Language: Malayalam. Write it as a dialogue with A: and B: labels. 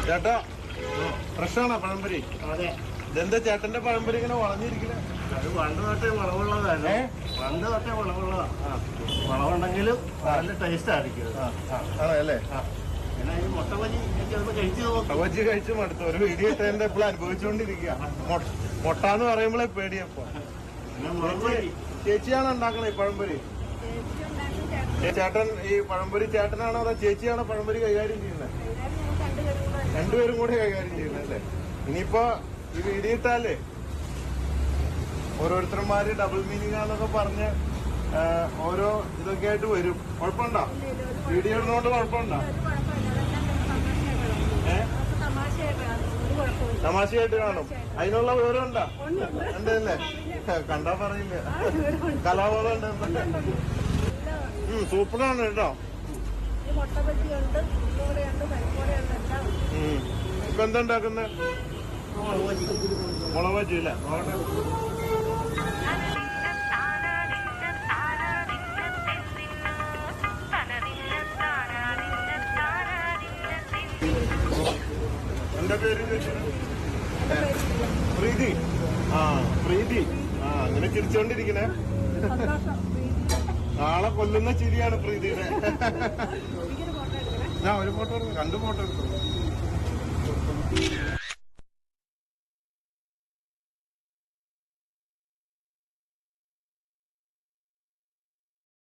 A: ചേട്ടാ ഫ്രഷാണോ പഴംപൊരി?
B: അതെ.
A: ഇതെന്താ ചേട്ടന്റെ പഴംപൊരി ഇങ്ങനെ വളഞ്ഞിരിക്കണേ?
B: അത് പണ്ട് തൊട്ടേ വളവുള്ളതല്ലേ? പണ്ട് തൊട്ടേ വളവുള്ളതാ. വളവുണ്ടെങ്കിലും നല്ല ടേസ്റ്റ് ആയിരിക്കും.
A: അല്ലേ?
B: പിന്നെ ഈ മുട്ട ബജി കഴിച്ചു
A: മുട്ട ബജി കഴിച്ച് മടുത്തു. ഒരു വീഡിയോ ഇട്ടതിന്റെ എപ്പോഴും അനുഭവിച്ചുകൊണ്ടിരിക്കുക. മുട്ട എന്ന് പറയുമ്പോഴേ പേടിയപ്പോ. ചേച്ചിയാണോ ഉണ്ടാക്കണേ ഈ പഴംപൊരി? ചേട്ടൻ ഈ പഴംപൊരി ചേട്ടനാണോ അതോ ചേച്ചിയാണോ പഴംപൊരി കൈകാര്യം ചെയ്യുന്നത്? രണ്ടുപേരും കൂടി കൈകാര്യം ചെയ്യുന്നത് അല്ലേ? ഇനിയിപ്പോ ഈ വീഡിയോ ഇട്ടാലേ ഓരോരുത്തർമാര് ഡബിൾ മീനിങ് ആണെന്നൊക്കെ പറഞ്ഞ് ഓരോ ഇതൊക്കെ ആയിട്ട് വരും. കുഴപ്പമുണ്ടോ? വീഡിയോ ഇടുന്നോണ്ട് കുഴപ്പമുണ്ടോ? തമാശയായിട്ട് കാണും. അതിനുള്ള വിവരം ഉണ്ടോ? ഉണ്ടല്ലേ? കണ്ടാ പറയില്ല. കലാബോധം ഉണ്ട്. സൂപ്പറാണ് കേട്ടോ. ഇപ്പൊ എന്താ ഉണ്ടാക്കുന്നത്? മുളക് ബജി അല്ലേ? എന്താ പേര്? പ്രീതി. പ്രീതി. അങ്ങനെ ചിരിച്ചോണ്ടിരിക്കണേ. നാളെ കൊല്ലുന്ന ചിരിയാണ് പ്രീതിയുടെ. ഞാൻ ഒരു ഫോട്ടോ എടുക്കും, 2 ഫോട്ടോ എടുക്കും.